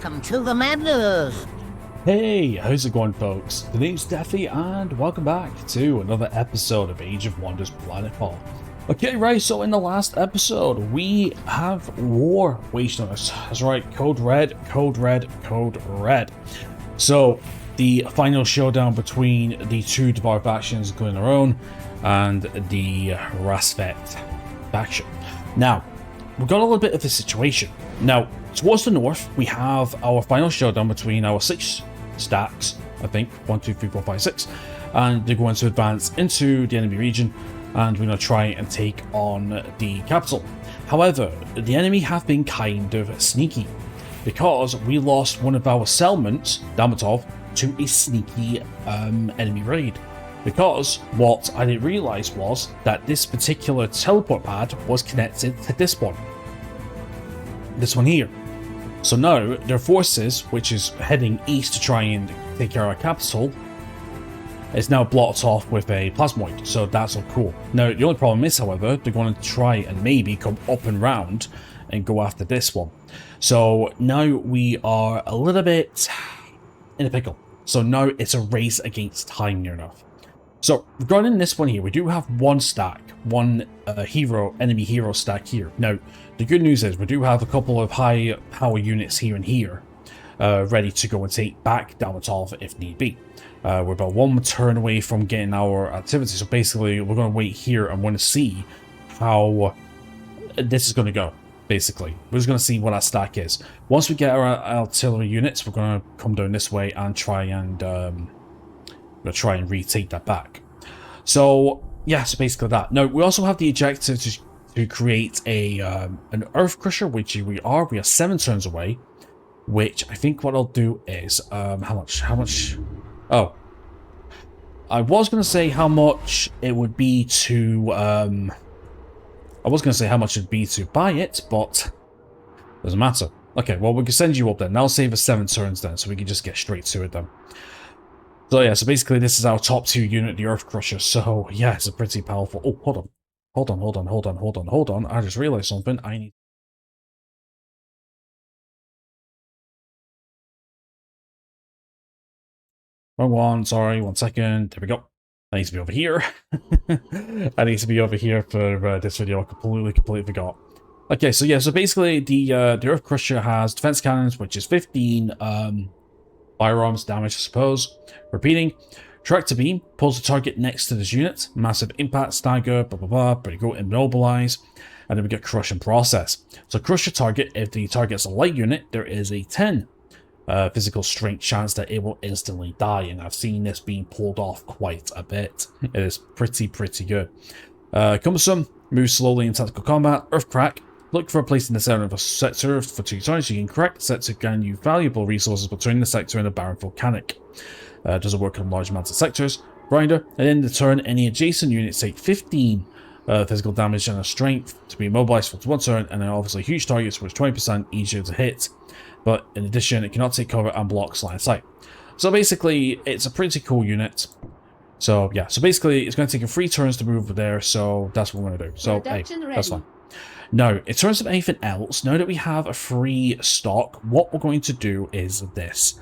Welcome to the madness! Hey, how's it going, folks? The name's Steffi, and welcome back to another episode of Age of Wonders Planetfall. Okay, right, so in the last episode, we have war waged on us. That's right, code red, code red, code red. So, the final showdown between the two Devour factions, including our own, and the Rasvet faction. Now, we've got a little bit of a situation. Now, towards the north, we have our final showdown between our 6 stacks, I think, 1, 2, 3, 4, 5, 6, and they're going to advance into the enemy region, and we're going to try and take on the capital. However, the enemy have been kind of sneaky, because we lost one of our settlements, Damatov, to a sneaky enemy raid. Because what I didn't realise was that this particular teleport pad was connected to this one. This one here. So now, their forces, which is heading east to try and take care of our capital, is now blocked off with a plasmoid, so that's all cool. Now, the only problem is, however, they're going to try and maybe come up and round and go after this one. So now we are a little bit in a pickle. So now it's a race against time near enough. So regarding this one here, we do have one stack, one enemy hero stack here. Now, the good news is we do have a couple of high power units here and here, ready to go and take back Damatov if need be. We're about 1 turn away from getting our activity, so basically we're going to wait here and want to see how this is going to go. Basically, we're just going to see what our stack is. Once we get our artillery units, we're going to come down this way and try and retake that back. So yeah, so basically that. Now we also have the objective to create a an earth crusher, which we are 7 turns away. Which I think what I'll do is how much? Oh, I was going to say how much it would be to I was going to say how much it'd be to buy it, but doesn't matter. Okay, well we can send you up then. That'll save us 7 turns then, so we can just get straight to it then. So yeah, so basically this is our top 2 unit, the Earth Crusher. So yeah, it's a pretty powerful. Oh, hold on. I just realized something. I need. Wrong one. Sorry, 1 second. There we go. I need to be over here. I need to be over here for this video. I completely forgot. Okay, so yeah, so basically the Earth Crusher has defense cannons, which is 15 firearms damage, I suppose. Repeating, tractor beam pulls the target next to this unit. Massive impact, stagger, blah blah blah. Pretty go immobilize, and then we get crush and process. So crush your target. If the target's a light unit, there is a 10 physical strength chance that it will instantly die, and I've seen this being pulled off quite a bit. It is pretty good. Cumbersome, move slowly in tactical combat. Earth crack. Look for a place in the center of a sector for 2 turns. You can crack the sector to gain you valuable resources between the sector and a barren volcanic. Doesn't work on large amounts of sectors. Grinder. At the end of the turn, any adjacent units take 15 physical damage and a strength to be immobilized for 1 turn, and then obviously huge targets which 20% easier to hit. But in addition, it cannot take cover and block line of sight. So basically, it's a pretty cool unit. So yeah, so basically, it's going to take 3 turns to move over there, so that's what we're going to do. So hey, that's fine. Now, in terms of anything else, now that we have a free stock, what we're going to do is this.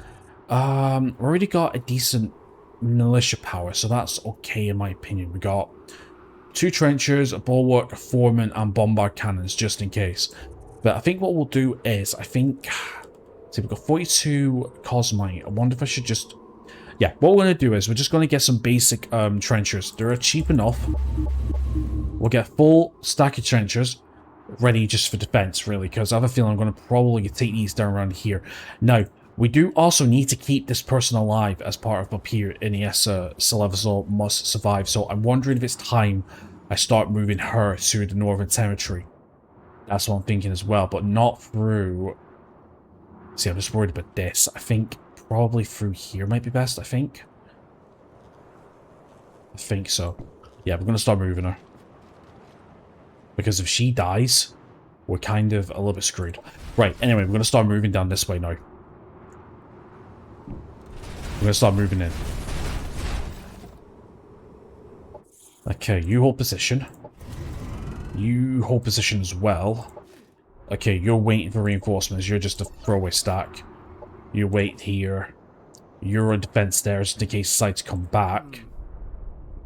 We already got a decent militia power, so that's okay in my opinion. We got 2 trenchers, a bulwark, a foreman, and bombard cannons, just in case. But I think what we'll do is, see, we've got 42 cosmite. I wonder if I should just... Yeah, what we're going to do is we're just going to get some basic trenchers. They're cheap enough. We'll get a full stack of trenchers ready just for defense, really, because I have a feeling I'm going to probably take these down around here. Now, we do also need to keep this person alive as part of up here in the Civilization must survive, so I'm wondering if it's time I start moving her to the Northern Territory. That's what I'm thinking as well, but not through... See, I'm just worried about this. I think probably through here might be best, I think. I think so. Yeah, we're going to start moving her. Because if she dies, we're kind of a little bit screwed. Right, anyway, we're going to start moving down this way now. We're going to start moving in. Okay, you hold position. You hold position as well. Okay, you're waiting for reinforcements. You're just a throwaway stack. You wait here. You're on defense there just in case sites come back.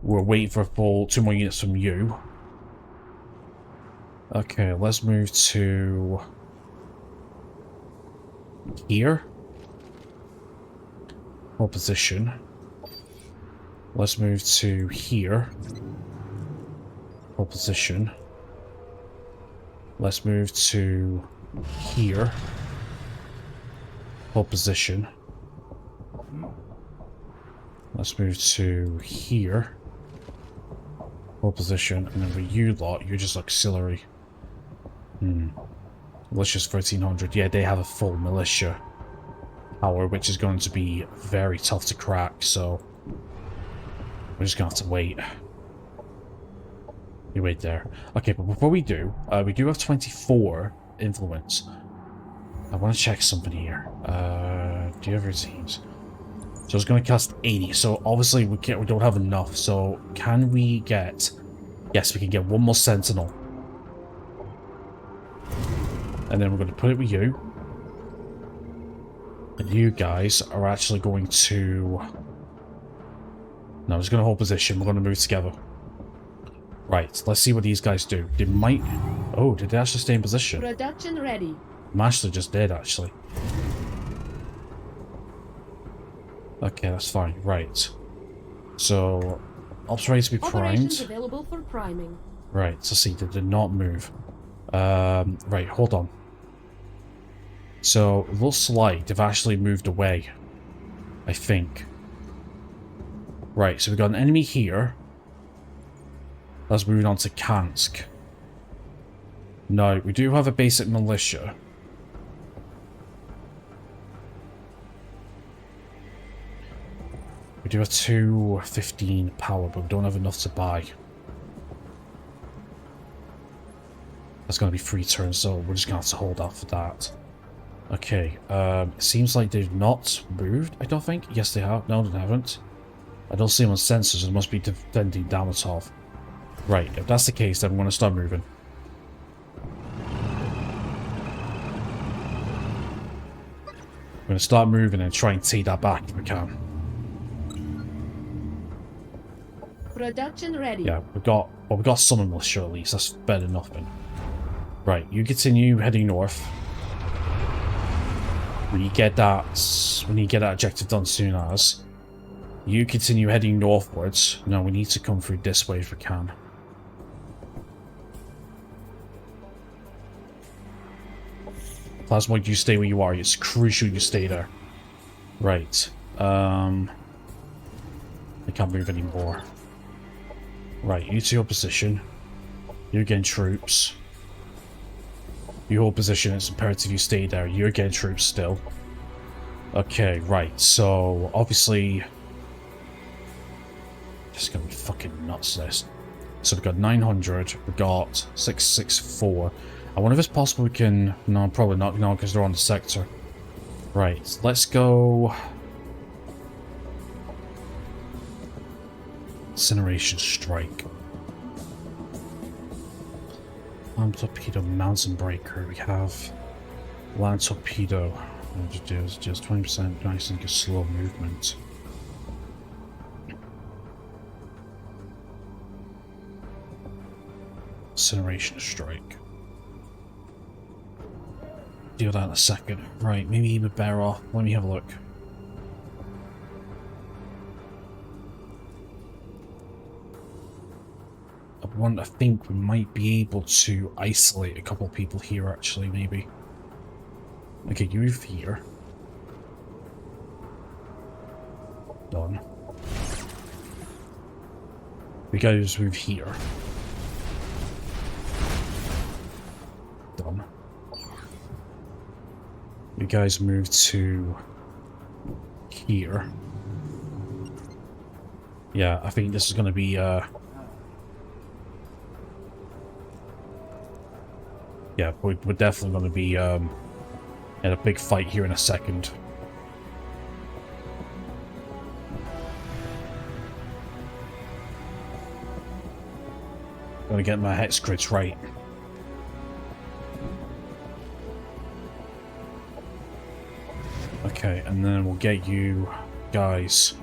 We're waiting for a full 2 more units from you. Okay, let's move to here. Hold position. Let's move to here. Hold position. Let's move to here. Hold position. Let's move to here. Hold position. And then with you lot, you're just auxiliary. Militia's 1300. Yeah, they have a full militia power, which is going to be very tough to crack, so we're just going to have to wait. You wait there. Okay, but before we do have 24 influence. I want to check something here. Do you have routines? So it's going to cost 80. So obviously we don't have enough. So can we get... Yes, we can get one more sentinel. And then we're going to put it with you. And you guys are actually going to... No, I'm just going to hold position. We're going to move together. Right, let's see what these guys do. They might... Oh, did they actually stay in position? Production ready. I'm actually just dead, actually. Okay, that's fine. Right. So, ops ready to be primed. Operations available for priming. Right, let's see. They did not move. Right, hold on. So, it looks like they've actually moved away. I think. Right, so we've got an enemy here. Let's move on to Kansk. No, we do have a basic militia. We do have 215 power, but we don't have enough to buy. That's going to be 3 turns, so we're just going to have to hold out for that. Okay, it seems like they've not moved, I don't think. Yes, they have. No, they haven't. I don't see them on sensors. It must be defending Damatov. Right, if that's the case, then I'm going to start moving. We're going to start moving and try and take that back if we can. Production ready. Yeah, we've got some militia at least. That's better than nothing. Right, you continue heading north. When you get that objective done soon as, you continue heading northwards. No, we need to come through this way if we can. Plasmoid, you stay where you are. It's crucial you stay there. Right. I can't move anymore. Right, you to your position. You're getting troops. You hold position, it's imperative you stay there. You're getting troops still. Okay, right, so obviously... This is gonna be fucking nuts, this. So we've got 900, we've got 664. I wonder if it's possible we can... No, probably not, no, because they're on the sector. Right, let's go... Incineration Strike. Land Torpedo, Mountain Breaker. We have Land Torpedo. Just 20% nice and slow movement. Incineration Strike. Deal that in a second. Right, maybe even better off. Let me have a look. I think we might be able to isolate a couple people here, actually, maybe. Okay, you move here. Done. We guys move here. Done. You guys move to here. Yeah, I think this is going to be, yeah, we're definitely going to be in a big fight here in a second. Going to get my hex crits right. Okay, and then we'll get you guys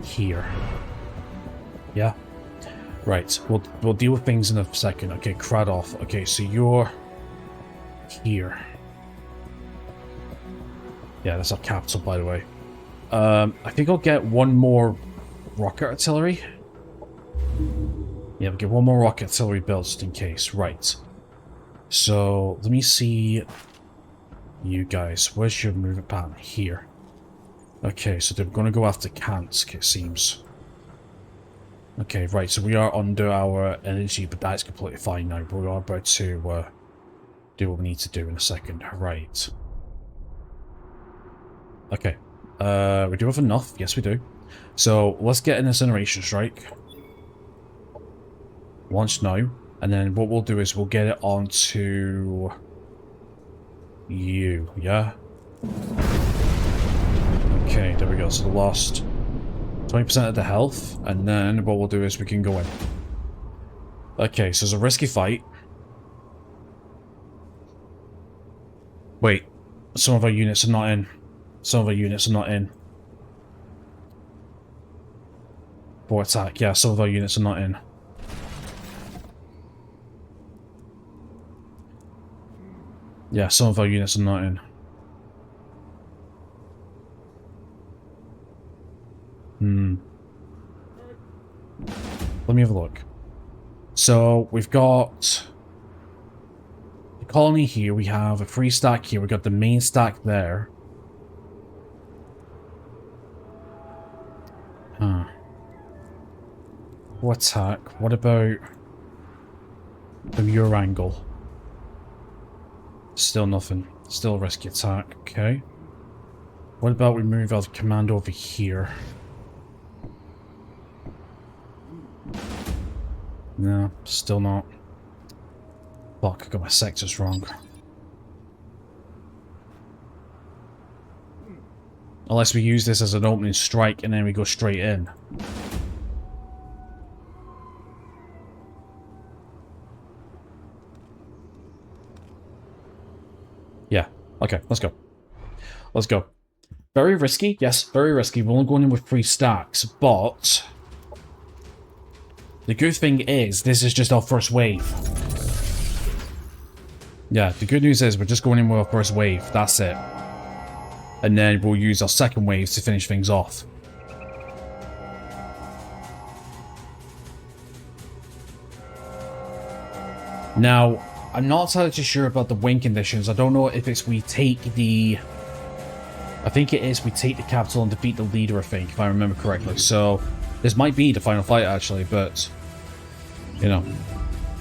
here. Yeah? Right, we'll deal with things in a second. Okay, Kradoff. Okay, so you're here. Yeah, that's our capital, by the way. I think I'll get one more rocket artillery. Yeah, we'll get one more rocket artillery built just in case. Right. So, let me see you guys. Where's your movement pattern? Here. Okay, so they're going to go after Kansk, it seems. Okay, right, so we are under our energy, but that's completely fine now. We are about to do what we need to do in a second. Right. Okay. We do have enough. Yes, we do. So, let's get an incineration strike. Launch now. And then what we'll do is we'll get it onto you, yeah? Okay, there we go. So, the lost 20% of the health. And then what we'll do is we can go in. Okay, so it's a risky fight. Wait. Some of our units are not in. Some of our units are not in. For attack, yeah, some of our units are not in. Yeah, some of our units are not in. Let me have a look. So, we've got the colony here, we have a free stack here, we've got the main stack there. Huh. What attack? What about the muir angle? Still nothing. Still a risky attack. Okay. What about we move our command over here? No, still not. Fuck, I got my sectors wrong. Unless we use this as an opening strike and then we go straight in. Yeah. Okay, let's go. Let's go. Very risky. Yes, very risky. We're only going in with 3 stacks, but the good thing is this is just our first wave. Yeah, the good news is we're just going in with our first wave. That's it. And then we'll use our second wave to finish things off. Now, I'm not entirely sure about the win conditions. I don't know if it's we take the... I think it is we take the capital and defeat the leader, I think, if I remember correctly. So, this might be the final fight, actually, but... You know.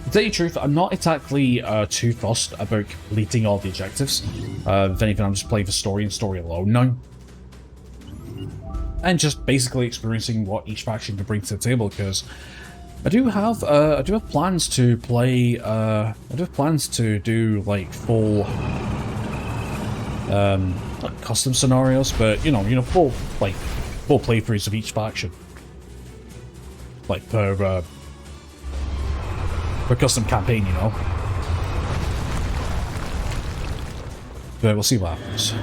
To tell you the truth, I'm not exactly too fussed about completing all the objectives. If anything, I'm just playing for story and story alone now. And just basically experiencing what each faction can bring to the table, because I do have plans to play, I do have plans to do, like, full, like, custom scenarios, but, you know, full playthroughs of each faction. Like, for custom campaign, you know. But we'll see what happens.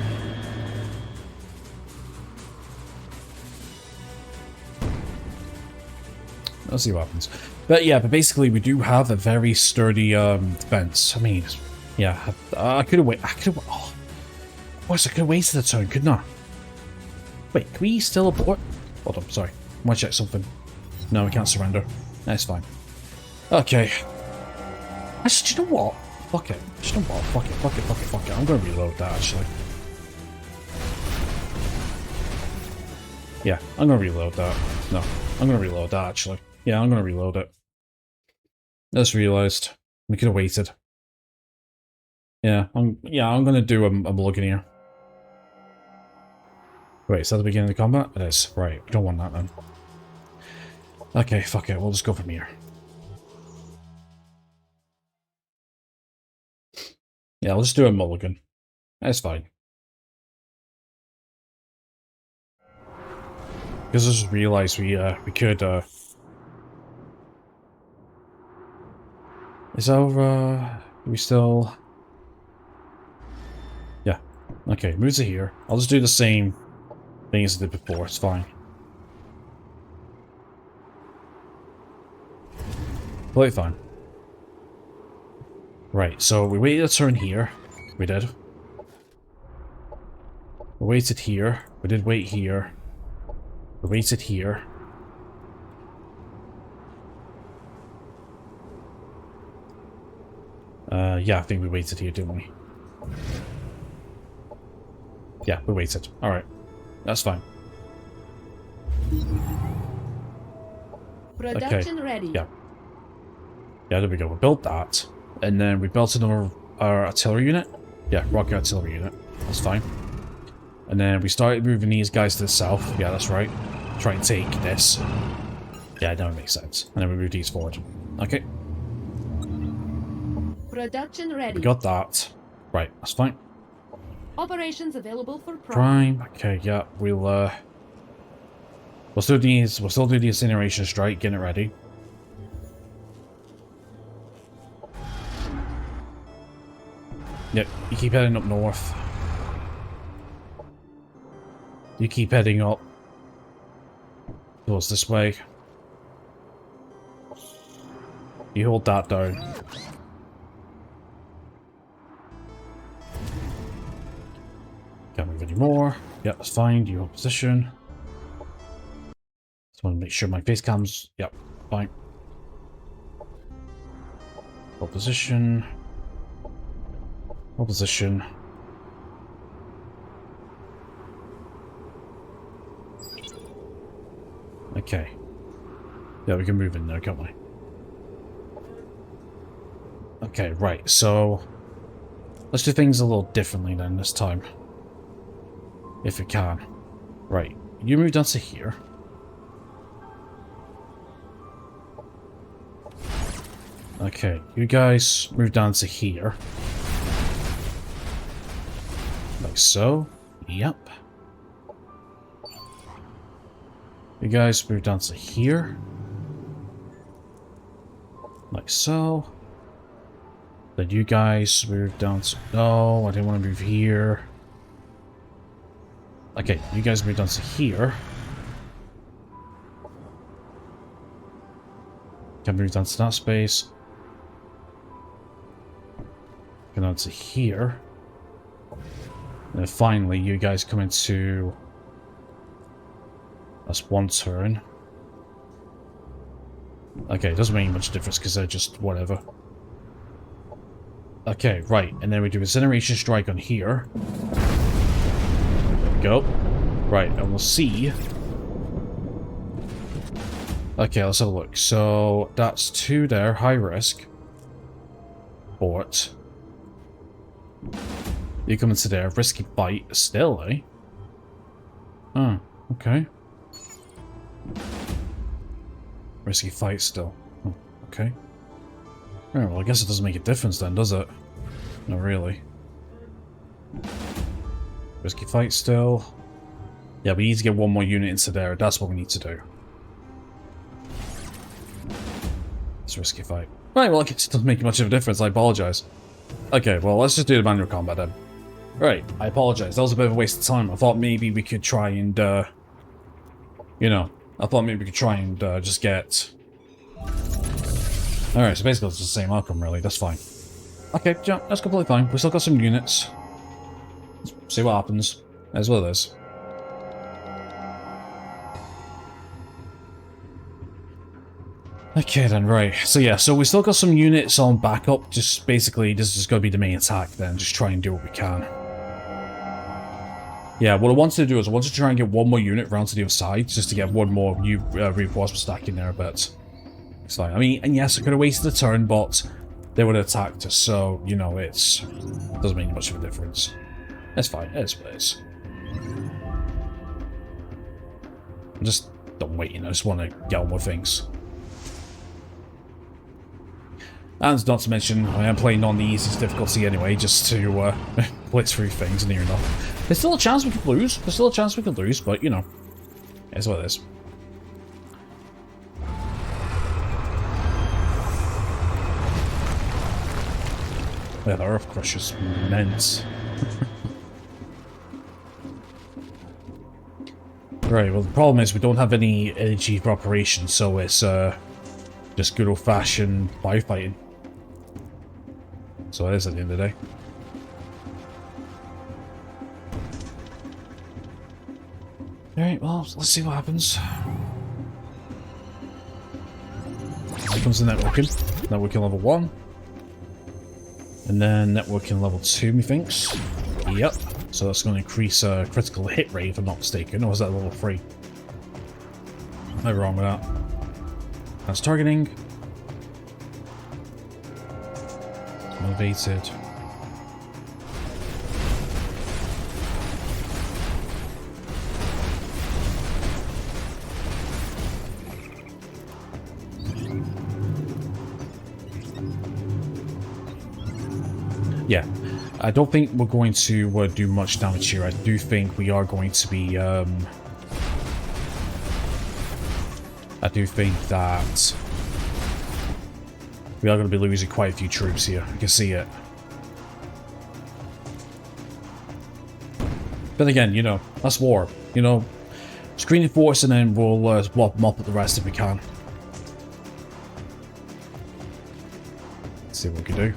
We'll see what happens. But yeah, but basically we do have a very sturdy defense. I mean, yeah, I could have waited. Oh, of course, I could have waited a turn, couldn't I? Wait, can we still abort? Hold on, sorry. I want to check something. No, we can't surrender. That's fine. Okay. Actually, do you know what? Fuck it. Do you know what? Fuck it. I'm going to reload that, actually. Yeah, I'm going to reload that. No, I'm going to reload that, actually. Yeah, I'm going to reload it. I just realized. We could have waited. Yeah, I'm going to do a mulligan here. Wait, is that the beginning of the combat? It is. Right, we don't want that then. Okay, fuck it. We'll just go from here. Yeah, I'll just do a mulligan. That's fine. Because I just realized we could, Is our, we still... Yeah. Okay, moves it here. I'll just do the same thing as I did before. It's fine. Completely fine. Right, so we waited a turn here. We did. We waited here. We did wait here. We waited here. Yeah, I think we waited here, didn't we? Yeah, we waited. Alright. That's fine. Production Okay. ready. Yeah. Yeah, there we go. We built that. And then we built another artillery unit. Yeah, rocket artillery unit. That's fine. And then we started moving these guys to the south. Yeah, that's right. Try and take this. Yeah, that makes sense. And then we move these forward. Okay. Production ready. We got that. Right, that's fine. Operations available for prime. Prime. Okay, yeah, we'll still do the incineration strike, getting it ready. Yep, you keep heading up north. You keep heading up towards this way. You hold that down. Can't move anymore. Yep, that's fine. You hold position. Just want to make sure my face cams. Yep, fine. Hold position. Hold position. Okay. Yeah, we can move in there, can't we? Okay, right, so let's do things a little differently then this time. If we can. Right, you move down to here. Okay, you guys move down to here. Like so. Yep. You guys move down to here. Like so. Then you guys move down to... No, I didn't want to move here. Okay, you guys move down to here. Can move down to that space. Go down to here. And then finally, you guys come into... That's one turn. Okay, it doesn't make much difference because they're just whatever. Okay, right. And then we do incineration strike on here. There we go. Right, and we'll see. Okay, let's have a look. So, that's 2 there, high risk. Port. You come into there, risky fight still, eh? Oh, okay. Risky fight still. Oh, okay. Oh, well, I guess it doesn't make a difference then, does it? Not really. Risky fight still. Yeah, we need to get one more unit into there. That's what we need to do. It's a risky fight. Right, well, it doesn't make much of a difference. I apologize. Okay, well, let's just do the manual combat then. Right, I apologize. That was a bit of a waste of time. I thought maybe we could try and, you know, I thought maybe we could try and just get... Alright, so basically it's the same outcome, really. That's fine. Okay, yeah, that's completely fine. We still got some units. Let's see what happens. As well as. Okay then, right. So yeah, so we still got some units on backup. Just basically, this is going to be the main attack then. Just try and do what we can. Yeah, what I wanted to do is I wanted to try and get one more unit round to the other side, just to get one more new reinforcement stack in there, but it's fine. I mean, and yes, I could have wasted a turn, but they would have attacked us, so, you know, it's doesn't make much of a difference. It's fine, it's what it is. I'm just done waiting, I just want to get on with things. And not to mention, I am playing on the easiest difficulty anyway, just to blitz through things near enough. There's still a chance we could lose. There's still a chance we could lose, but, you know, it's what it is. Yeah, the Earth Crusher's immense. Right, well the problem is we don't have any energy for operation, so it's just good old-fashioned firefighting. So it is at the end of the day. Alright, well, let's see what happens. Here comes the networking. Networking level 1. And then networking level 2, methinks. Yep. So that's going to increase critical hit rate, if I'm not mistaken. Or is that level 3? Am I wrong with that? That's targeting. Motivated. Yeah, I don't think we're going to do much damage here. I do think we are going to be, I do think that we are going to be losing quite a few troops here. I can see it. But again, you know, that's war. You know, screening force and then we'll swap them up at the rest if we can. Let's see what we can do.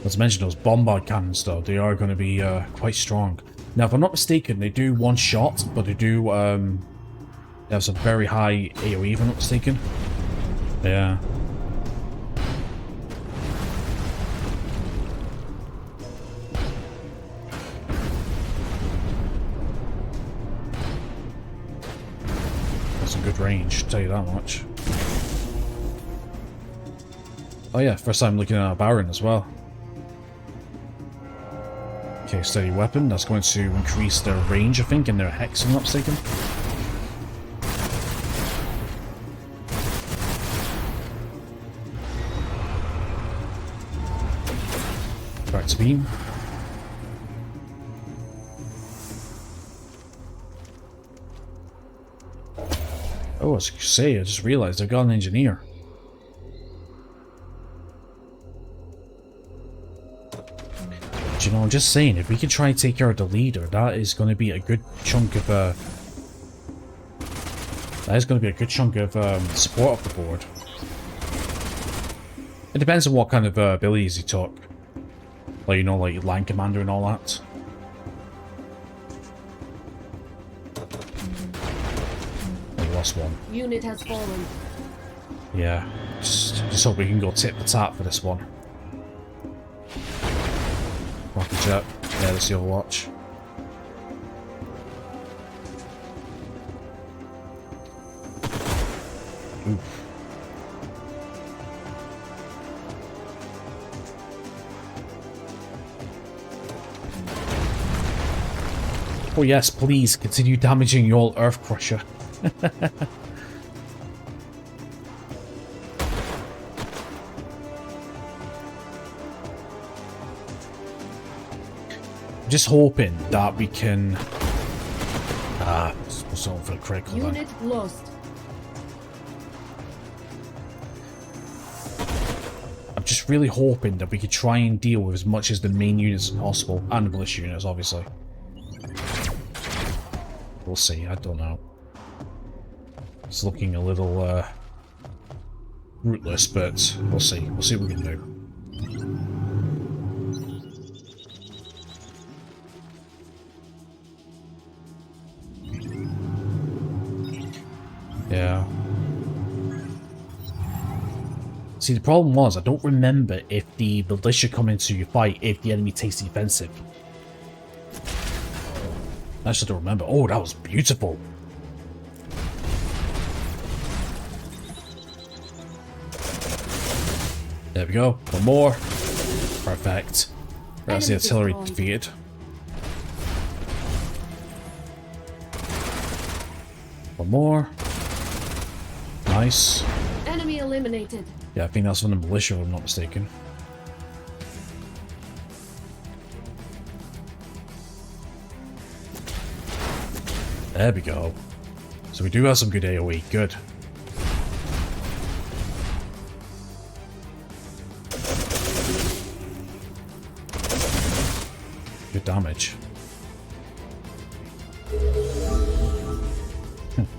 Not to mention those bombard cannons though, they are going to be quite strong. Now if I'm not mistaken, they do one shot, but they do they have some very high AoE if I'm not mistaken. Yeah. That's some good range, I'll tell you that much. Oh yeah, first time looking at a Baron as well. Okay, steady weapon. That's going to increase their range, I think, and their hex, if I'm not mistaken. Back to beam. Oh, I was going to say, I just realized I've got an engineer. You know, I'm just saying, if we can try and take out the leader, that is going to be a good chunk of support off the board. It depends on what kind of abilities he took, like, you know, like Land Commander and all that. I lost one. Unit has fallen. Yeah, just hope we can go tit for tat for this one. Rocket jet. Yeah, that's the Overwatch. Oof. Oh yes, please continue damaging your Earth Crusher. Just hoping that we can something for the critical Unit lost. I'm just really hoping that we could try and deal with as much as the main units as possible, and the militia units obviously. We'll see, I don't know. It's looking a little rootless, but we'll see. We'll see what we can do. Yeah. See, the problem was, I don't remember if the militia come into your fight if the enemy takes the offensive. I just don't remember. Oh, that was beautiful. There we go. One more. Perfect. That's the artillery defeated. One more. Nice. Enemy eliminated. Yeah, I think that's from the militia, if I'm not mistaken. There we go. So we do have some good AoE. Good. Good damage.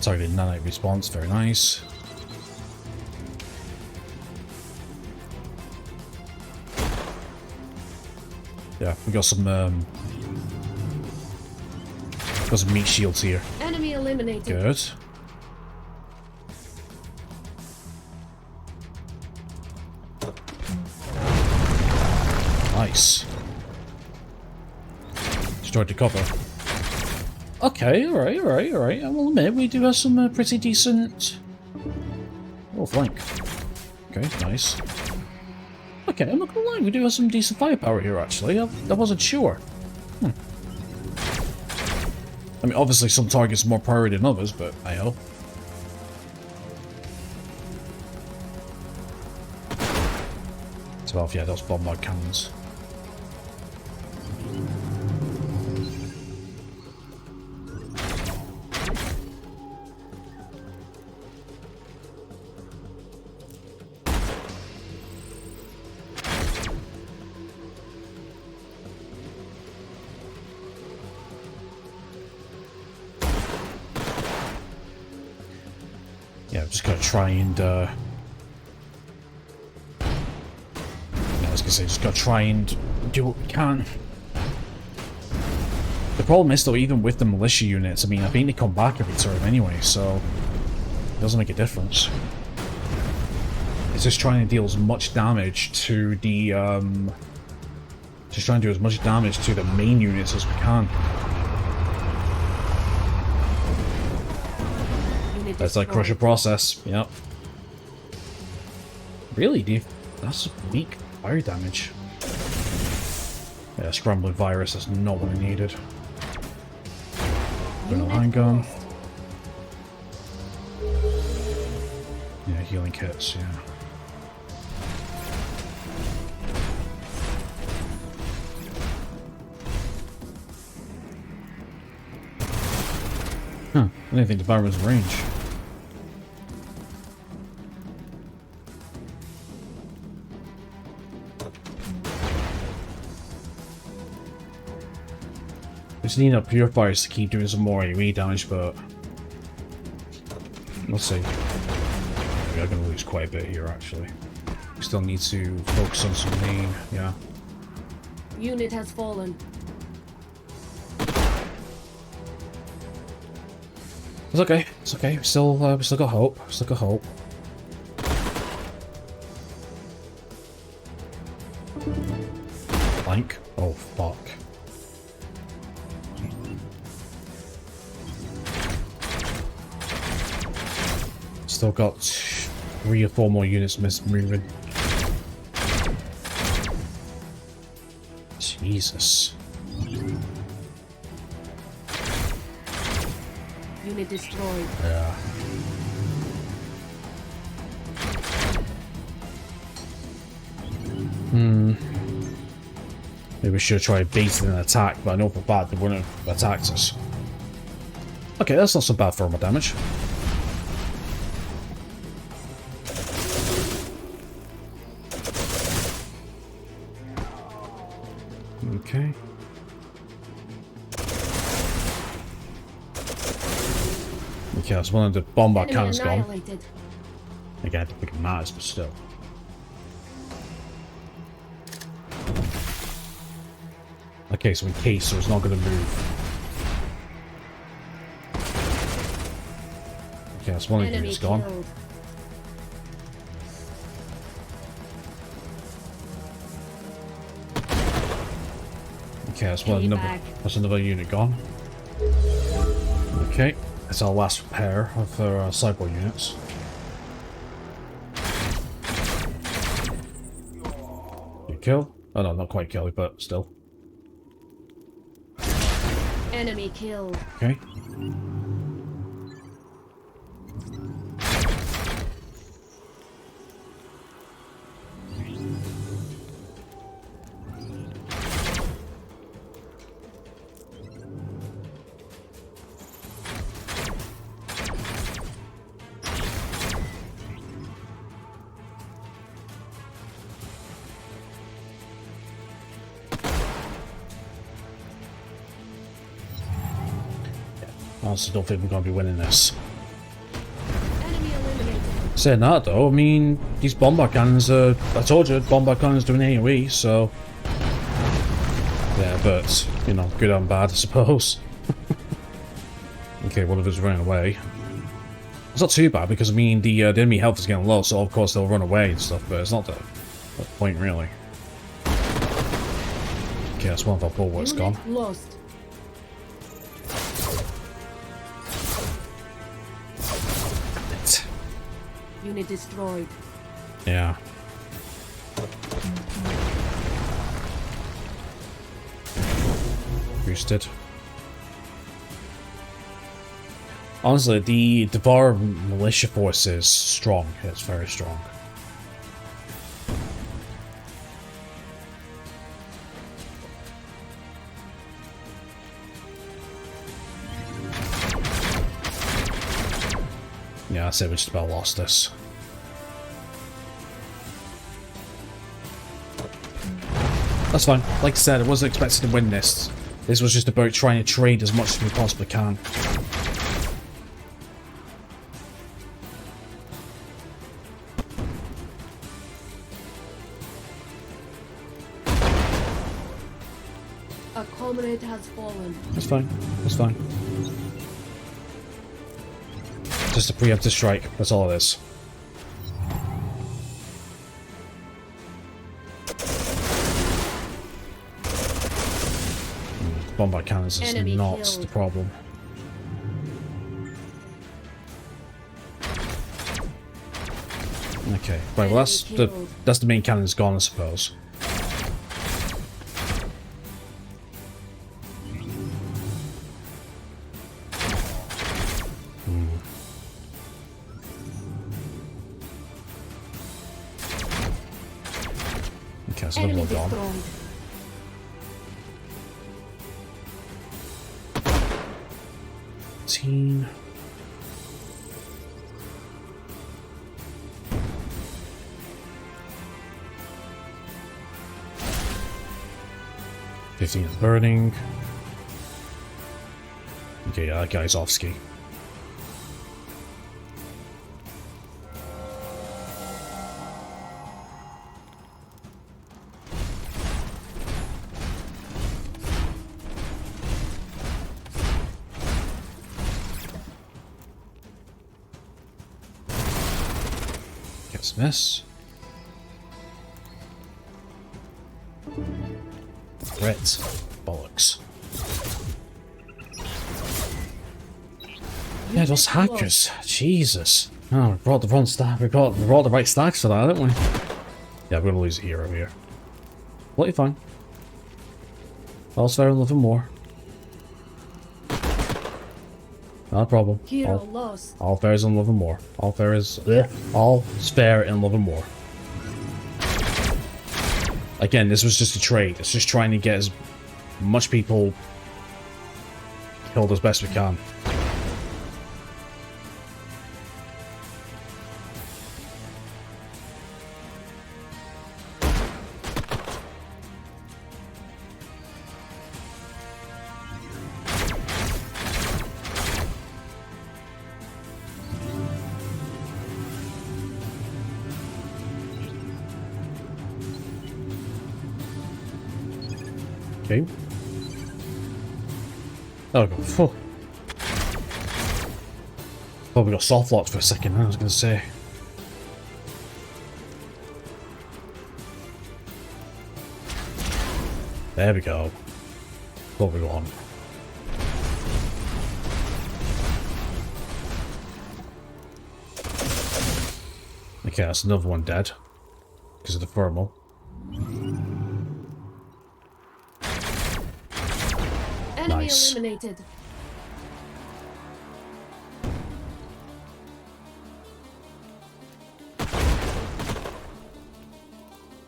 Targeted nanite response, very nice. Yeah, we got some meat shields here. Enemy eliminated. Good. Nice. Destroyed the cover. Okay, alright, alright, alright. I will admit, we do have some pretty decent... Oh, flank. Okay, nice. Okay, I'm not gonna lie, we do have some decent firepower here, actually. I wasn't sure. I mean, obviously some targets are more priority than others, but hey-ho. So, yeah, those bombard cannons. Yeah, I'm just gonna try and, I was gonna say, just gotta try and do what we can. The problem is, though, even with the militia units, I mean, I think they come back every turn anyway, so it doesn't make a difference. It's just trying to deal as much damage to the, just trying to do as much damage to the main units as we can. That's like crush a process, yep. Really, Dave? That's weak fire damage. Yeah, scrambling virus is not what I needed. Bring a handgun. Yeah, healing kits, yeah. Huh, I didn't think the fire was in range. Just need enough purifiers to keep doing some more AoE damage, but let's see. We are going to lose quite a bit here, actually. We still need to focus on some main, yeah. Unit has fallen. It's okay. It's okay. We still got hope. Still got hope. Flank. Oh fuck. Still got 3 or 4 more units moving. Jesus. Unit destroyed. Yeah. Maybe we should try baiting an attack, but I know for bad they wouldn't have attacked us. Okay, that's not so bad for my damage. Okay. Okay, that's one of the bombard cannons gone. Again, I don't think it matters, but still. Okay, so in case, so it's not going to move. Okay, that's one of the units gone. Okay, that's another unit gone. Okay, that's our last pair of our cyborg units. You kill? Oh no, not quite kill, but still. Enemy killed. Okay. honestly don't think we're going to be winning this. Enemy eliminated. Saying that though, I mean, these bombard cannons are, I told you, bombard cannons doing AoE, so... Yeah, but, you know, good and bad, I suppose. Okay, one of us running away. It's not too bad, because, I mean, the enemy health is getting low, so of course they'll run away and stuff, but it's not the point, really. Okay, that's one of our bulwarks Unit gone. lost. Unit destroyed. Yeah. Boosted. Honestly, the Devar militia force is strong. It's very strong. Yeah, I say we just about lost this. That's fine. Like I said, I wasn't expecting to win this. This was just about trying to trade as much as we possibly can. A comrade has fallen. That's fine. That's fine. Just a preemptive strike. That's all it is. Bombard cannons is Enemy not killed. the problem. Okay, right. Well, that's the main cannon's gone, I suppose. Okay, that's another Enemy one gone. destroyed. Teen. Fifteen is burning. Okay, yeah, that guy's off ski. Miss. Red. Bollocks. Yeah, those hackers. Jesus. Oh, we brought the wrong stack. We brought the right stacks for that, didn't we? Yeah, we're gonna lose a hero here. Totally fine. All's fair in love and war. Not a problem. Hero lost. All fair is in love and war. All fair is all's fair in love and war. Again, this was just a trade. It's just trying to get as much people killed as best we can. Okay. There we go. Phew. Oh, we got soft locked for a second, I was going to say. There we go. What we want. Okay, that's another one dead. Because of the thermal. Enemy Nice. eliminated.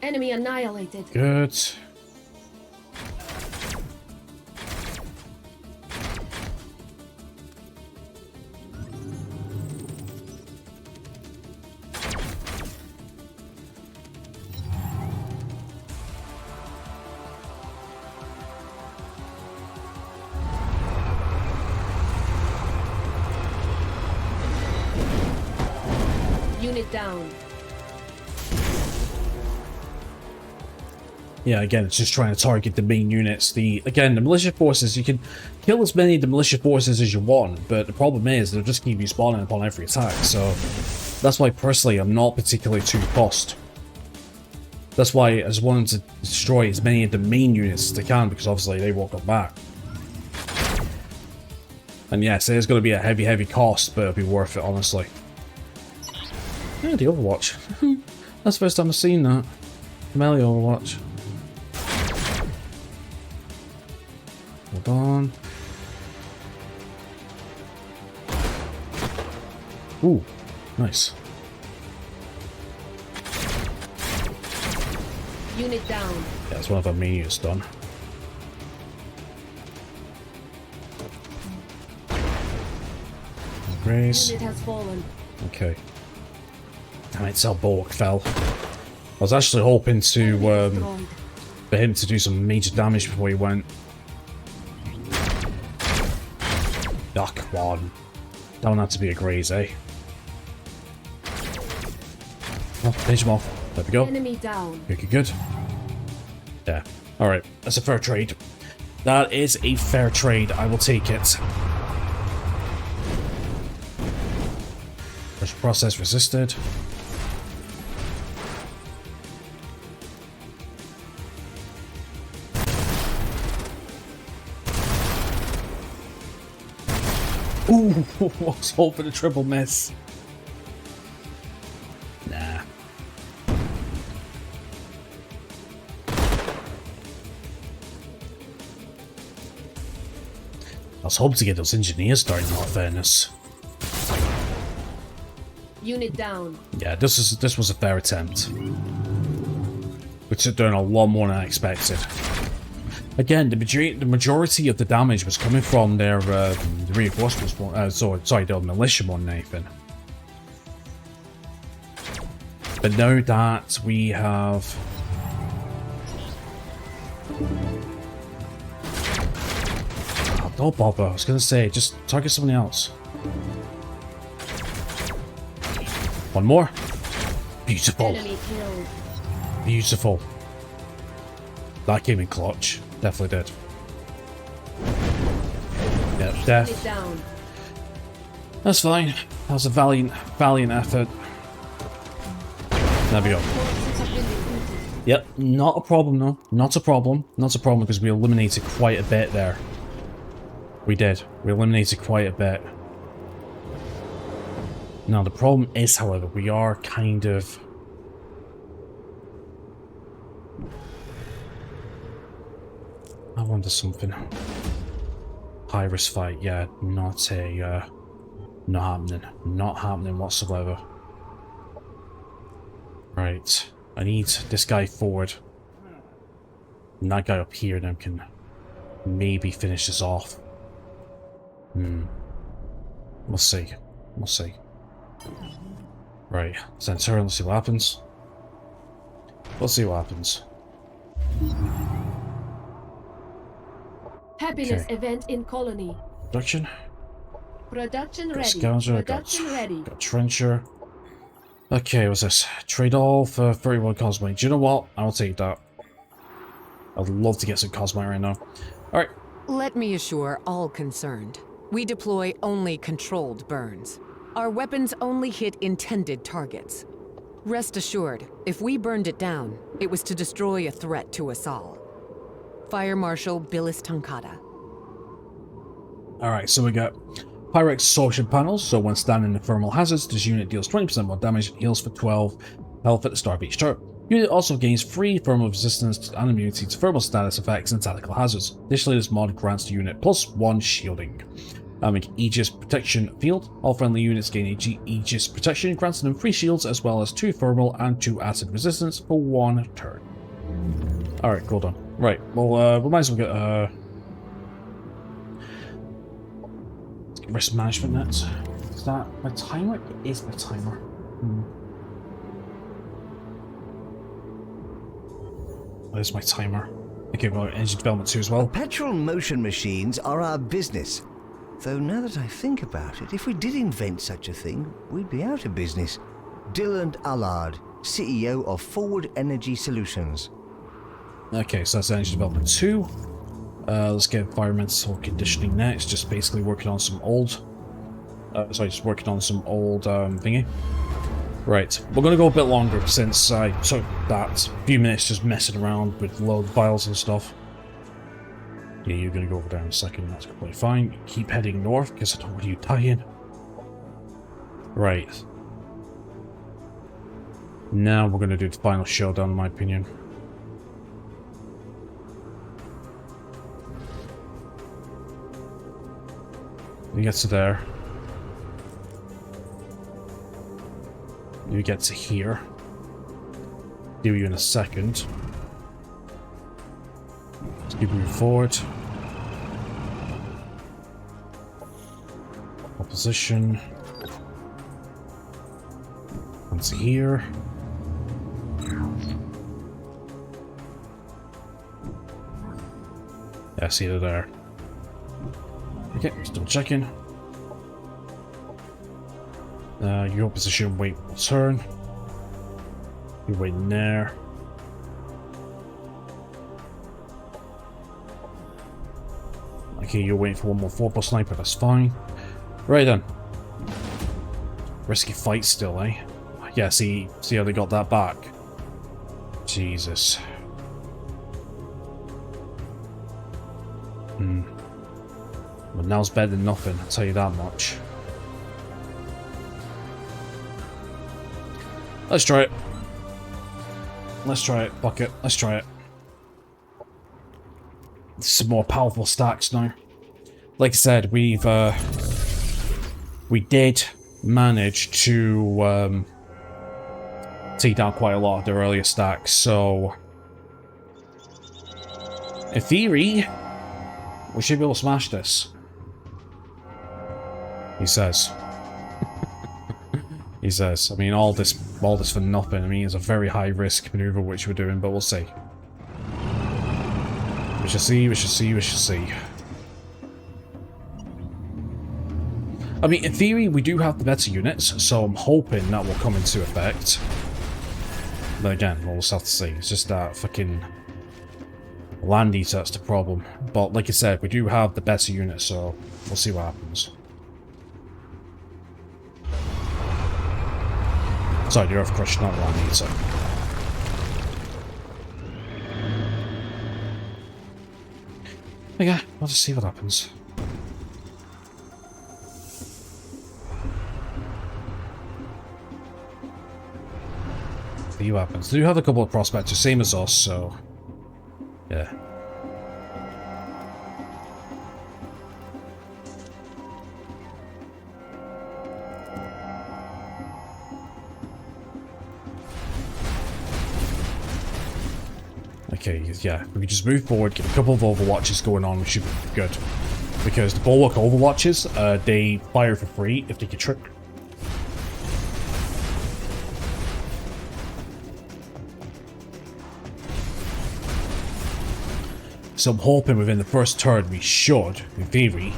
Enemy annihilated. Good. Unit down. Yeah, again, it's just trying to target the main units. Again, the militia forces, you can kill as many of the militia forces as you want, but the problem is they'll just keep respawning upon every attack, so that's why personally I'm not particularly too fussed. That's why I just wanted to destroy as many of the main units as I can, because obviously they won't come back. And yes, it is going to be a heavy cost, but it'll be worth it, honestly. Yeah, the Overwatch. That's the first time I've seen that. Melee Overwatch. Hold on. Ooh, nice. Unit down. Yeah, that's one of our main units done. Raise. Unit has fallen. Okay. Damn it, our bulwark fell. I was actually hoping to for him to do some major damage before he went. Oh, come on. That one had to be a graze, eh? Oh, finish him off. There we go. Enemy down. Good. Yeah. Alright, that's a fair trade. That is a fair trade. I will take it. Pressure process resisted. Ooh, I was hoping a triple miss. Nah. I was hoping to get those engineers starting, in all fairness. Unit down. Yeah, this was a fair attempt. We took down a lot more than I expected. Again, the majority of the damage was coming from their the reinforcements. Sorry, the militia more than anything. But now that we have. Oh, don't bother. I was gonna say, just target somebody else. One more. Beautiful. Enemy killed. Beautiful. That came in clutch. Definitely did. Yeah, Unit death. down. That's fine. That was a valiant effort. There we go. Forces have been recruited. Yep, not a problem though. Not a problem. Not a problem because we eliminated quite a bit there. We did. We eliminated quite a bit. Now the problem is, however, we are kind of... I wonder something. High-risk fight, yeah, not happening. Not happening whatsoever. Right, I need this guy forward. And that guy up here now can maybe finish this off. We'll see. We'll see. Right, let's turn and see what happens. We'll see what happens. Happiness Okay. event in colony. Production. Production Got ready. Scouser, Production ready. got Trencher. Okay, what's this? Trade all for 31 Cosmite. Do you know what? I'll take that. I'd love to get some Cosmite right now. Alright. Let me assure all concerned, we deploy only controlled burns. Our weapons only hit intended targets. Rest assured, if we burned it down, it was to destroy a threat to us all. Fire Marshal Billis Tankada. Alright, so we got Pyrex Absorption Panels. So when standing in thermal hazards, this unit deals 20% more damage and heals for 12 health at the start of each turn. Unit also gains free thermal resistance and immunity to thermal status effects and tactical hazards. Additionally, this mod grants the unit +1 shielding. Aegis Protection Field. All friendly units gain Aegis Protection, granting them 3 shields as well as 2 thermal and 2 acid resistance for 1 turn. Alright, cool done. Right, well, we might as well get, let's get risk management next. Is that my timer? It is my timer. There's my timer. Okay, well, energy development too as well. Perpetual motion machines are our business. Though now that I think about it, if we did invent such a thing, we'd be out of business. Dylan Allard, CEO of Forward Energy Solutions. Okay, so that's Energy Development 2. Let's get environmental conditioning next. Just basically working on some old... just working on some old thingy. Right, we're going to go a bit longer since I took that few minutes just messing around with load files and stuff. Yeah, you're going to go over there in a second. That's completely fine. Keep heading north because I don't want you dying. Right. Now we're going to do the final showdown, in my opinion. You get to there. You get to here. Do you in a second. Let's keep moving forward. Opposition. Onto here. Yeah, see it there. Okay, still checking. Your position, wait, turn. You're waiting there. Okay, you're waiting for one more 4+ sniper, that's fine. Right then. Risky fight still, eh? Yeah, see how they got that back? Jesus. But now's better than nothing, I'll tell you that much. Let's try it. Let's try it. Fuck it. Let's try it. Some more powerful stacks now. Like I said, we did manage to take down quite a lot of their earlier stacks, so in theory, we should be able to smash this. He says. He says. I mean, all this for nothing. I mean, it's a very high risk maneuver which we're doing, but we'll see. We shall see, we shall see, we shall see. I mean, in theory, we do have the better units, so I'm hoping that will come into effect. But again, we'll just have to see. It's just that fucking land eater that's the problem. But like I said, we do have the better units, so we'll see what happens. Sorry, the Earth Crush, not land eater. But yeah, we'll just see what happens. See what happens. They do have a couple of prospectors, same as us, so yeah. Okay, yeah, we can just move forward, get a couple of overwatches going on, which should be good. Because the Bulwark overwatches, they fire for free if they get tricked. So I'm hoping within the first turn we should, in theory.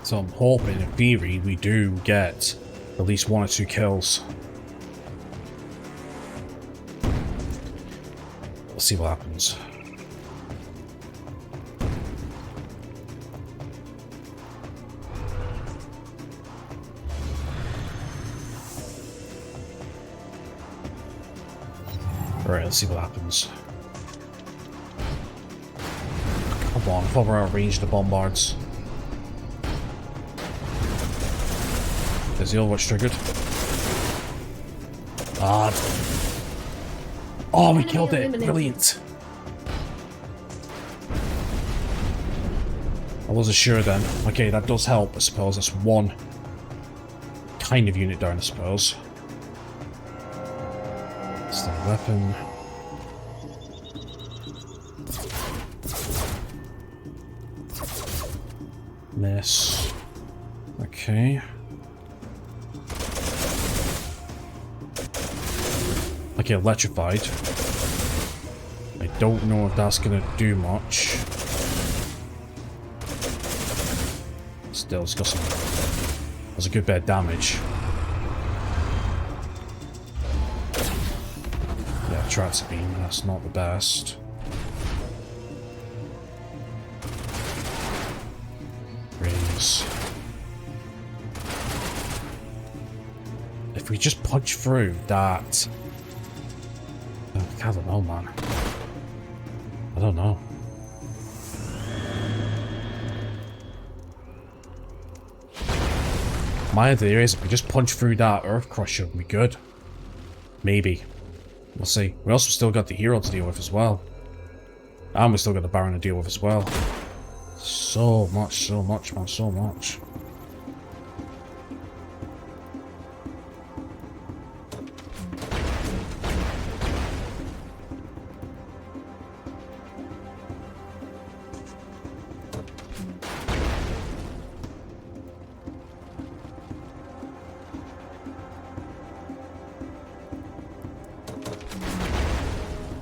So I'm hoping in theory we do get at least 1 or 2 kills. We'll see what happens. Alright, let's see what happens. Come on, cover our range the bombards. Is the Overwatch triggered? Ah. Oh, we killed it! Brilliant! I wasn't sure then. Okay, that does help, I suppose. That's one kind of unit down, I suppose. Standard weapon. Miss. Okay. Okay, electrified. I don't know if that's gonna do much. Still, it's got some That's a good bit of damage. Yeah, tractor beam, that's not the best. Raise. If we just punch through that... I don't know, man. I don't know. My idea is if we just punch through that Earth Crusher, we'll be good. Maybe. We'll see. We also still got the hero to deal with as well. And we still got the Baron to deal with as well. So much, man, so much.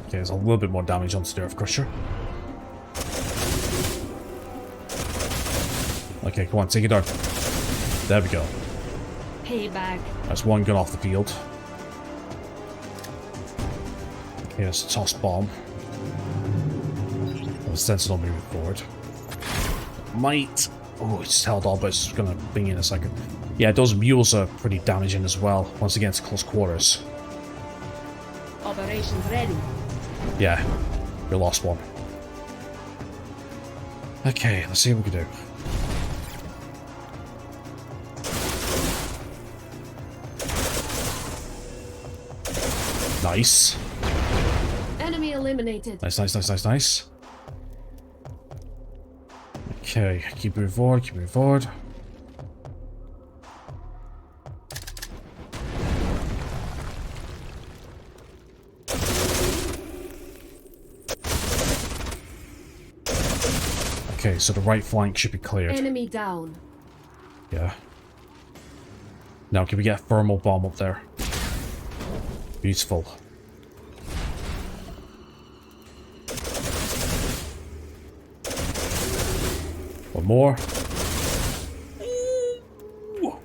Okay, there's a little bit more damage onto the Earth Crusher. Okay, come on, take it down. There we go. Payback. That's one gun off the field. Okay, that's a toss bomb. The Sentinel moving forward. Might. Oh, it's held on, but it's gonna bring in a second. Yeah, those mules are pretty damaging as well. Once again, it's close quarters. Operations ready. Yeah, we lost one. Okay, let's see what we can do. Nice. Enemy eliminated. Nice, nice, nice, nice, nice. Okay, keep moving forward, keep moving forward. Okay, so the right flank should be cleared. Enemy down. Yeah. Now, can we get a thermal bomb up there? Beautiful. One more. Ooh.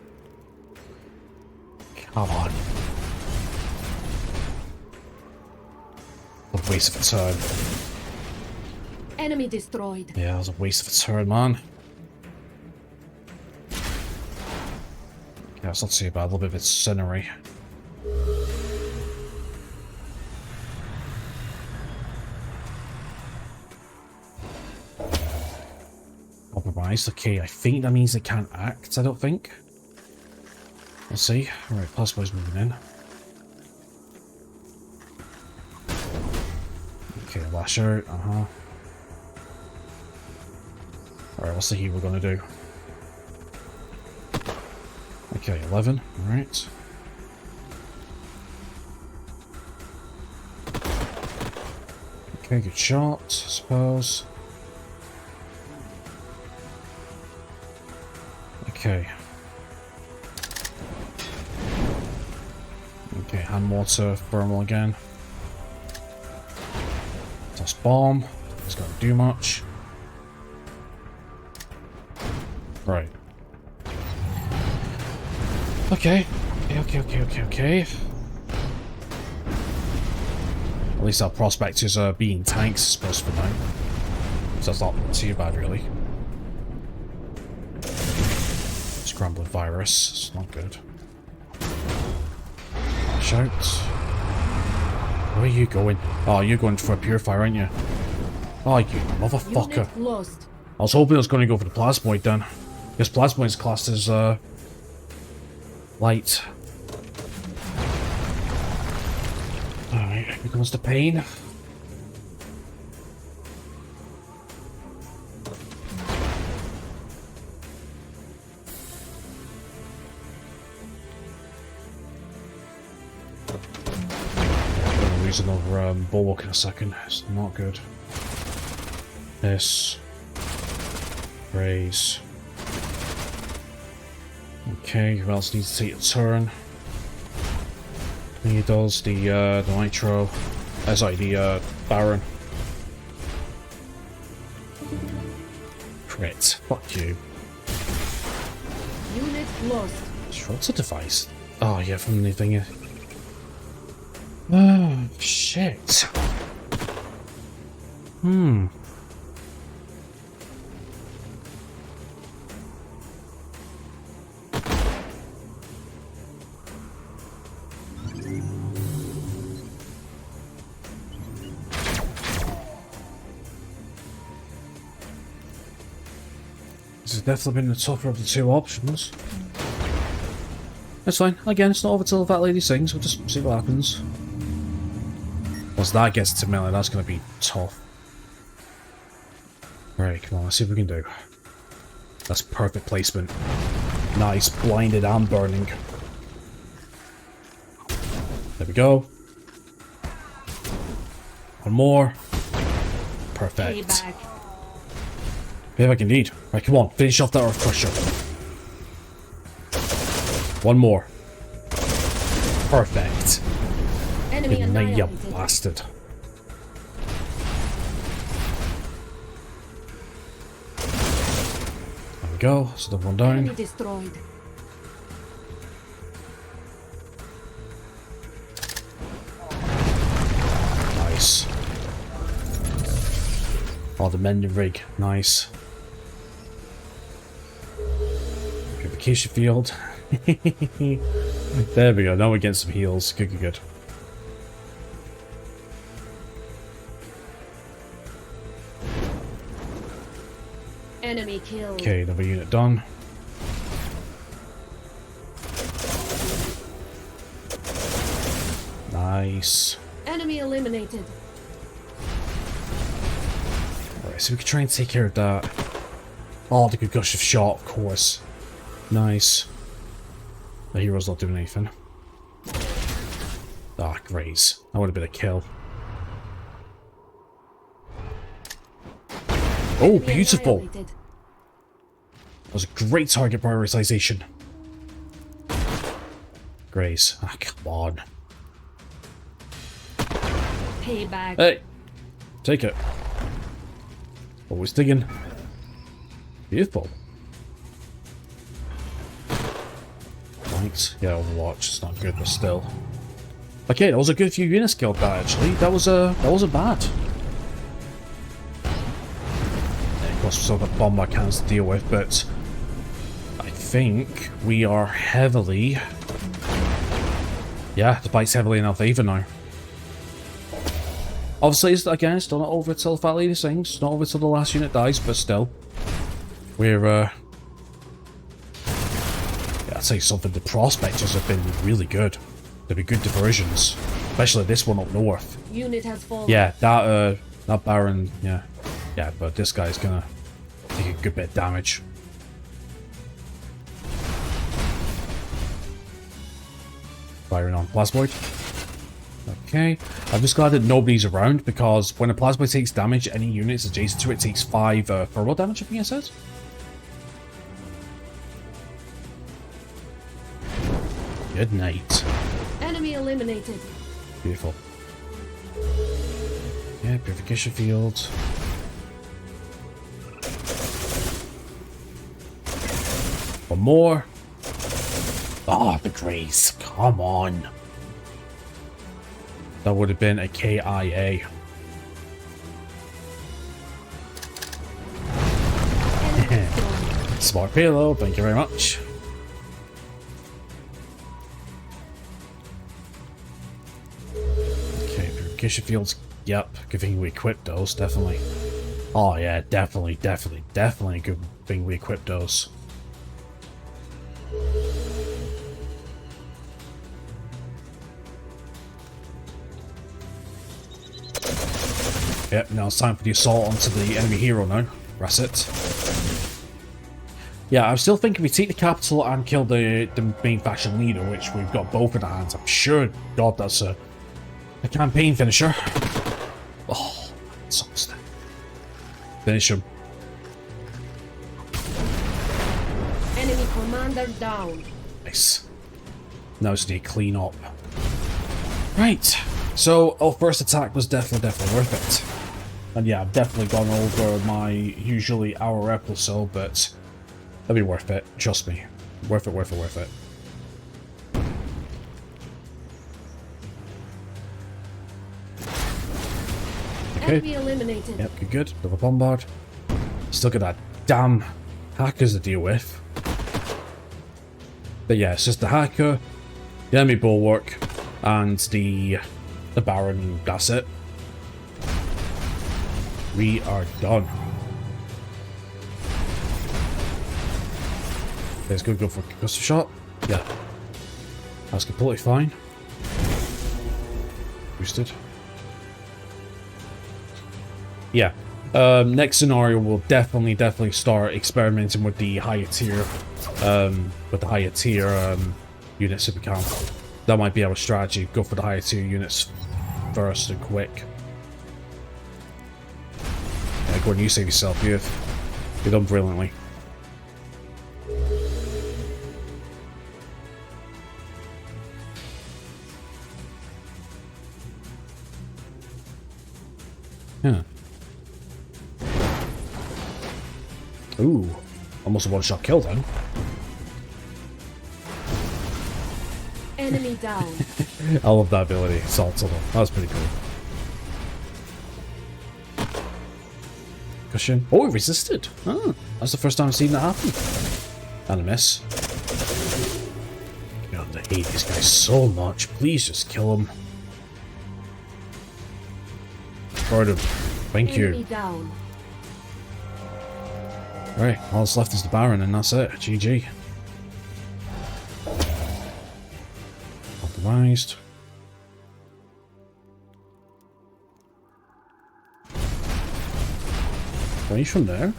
Come on. A waste of a turn. Enemy destroyed. Yeah, that was a waste of a turn, man. Yeah, it's not too bad. A little bit of incendiary. Compromised. Okay, I think that means they can't act, I don't think. We'll see. Alright, Plasma's moving in. Okay, lash out. Alright, what's the heat we're gonna do? Okay, 11. Alright. Okay, good shot, I suppose. Okay. Okay, hand mortar, thermal again. Toss bomb. It's gonna do much. Right. Okay. Okay. At least our prospectors are being tanks, I suppose, for now. So that's not too bad, really. Scrambling virus. It's not good. Shout. Where are you going? Oh, you're going for a purifier, aren't you? Oh, you motherfucker. Unit lost. I was hoping I was going to go for the plasmoid then. Because plasmoid's classed as, light. Alright, here comes the pain. Lose another bulwark in a second. It's not good. This. Raise. Okay, who else needs to take a turn? He does the nitro. Sorry, the Baron. Crit. Fuck you. Unit Lost. What's a device? Oh, yeah, from the thing. Oh, shit. This has definitely been the tougher of the two options. That's fine. Again, it's not over till that lady sings. We'll just see what happens. Once that gets to melee, that's going to be tough. Right, come on, let's see what we can do. That's perfect placement. Nice, blinded and burning. There we go. One more. Perfect. Payback. Payback indeed. Right, come on, finish off that Earth Crusher. One more. Perfect. Enemy Good night, you annihilated. bastard. There we go. So the one Enemy down. destroyed. Nice. Oh, the mending rig. Nice. Purification field. There we go. Now we get some heals. Good, good, good. Enemy killed. Okay, another unit done. Nice. Enemy eliminated. Alright, so we can try and take care of that. Oh, the concussive shot, of course. Nice. The hero's not doing anything. Ah, graze. That would have been a kill. Oh, Enemy beautiful! annihilated. That was a great target prioritization. Graze. Ah, come on. Payback. Hey! Take it. Always digging. Beautiful. Right. Yeah, Overwatch. It's not good, but still. Okay, that was a good few units killed that actually. That wasn't bad. Yeah, of course we still got bomb cannons to deal with, but I think we are heavily. Yeah, the fight's heavily in our favour now. Obviously, again, it's not over till the fat lady sings. It's not over till the last unit dies, but still. We're, yeah, I'd say something. The prospectors have been really good. They've been good diversions. Especially this one up north. Unit has fallen. Yeah, that Baron, yeah. Yeah, but this guy's gonna take a good bit of damage. Firing on Plasmoid. Okay, I'm just glad that nobody's around because when a Plasmoid takes damage, any units adjacent to it takes 5 thermal damage, I think it says. Good night. Enemy eliminated. Beautiful. Yeah, purification field. One more. Ah, the grace. Come on. That would have been a KIA. Enemy destroyed. Smart payload, thank you very much. Okay, purification fields. Yep, good thing we equipped those, definitely. Oh yeah, definitely a good thing we equipped those. Yep, now it's time for the assault onto the enemy hero now. That's it. Yeah, I'm still thinking we take the capital and kill the main faction leader, which we've got both in our hands. I'm sure, God, that's a campaign finisher. Oh, it's almost there. Finish him. Enemy commander down. Nice. Now just need to clean up. Right. So, our first attack was definitely worth it. And yeah, I've definitely gone over my usually hour episode, but it'll be worth it. Trust me. Worth it, worth it, worth it. Okay. Enemy eliminated. Yep, good, good. Double bombard. Still got that damn hackers to deal with. But yeah, it's just the hacker, the enemy bulwark, and the Baron. That's it. We are done. Let's go for a concussive shot. Yeah. That's completely fine. Boosted. Yeah. Next scenario, we'll definitely start experimenting with the higher tier, units if we can. That might be our strategy. Go for the higher tier units first and quick. Yeah, go on, you save yourself. You've done brilliantly. Yeah. Ooh, almost a one-shot kill then. Enemy down. I love that ability. Salt. That was pretty cool. Cushion. Oh, it resisted. Oh, that's the first time I've seen that happen. And a miss. God, I hate these guys so much. Please just kill him. Burn him. Thank Enemy you. down. Right, all that's left is the Baron, and that's it. GG. Optimized. Range from there?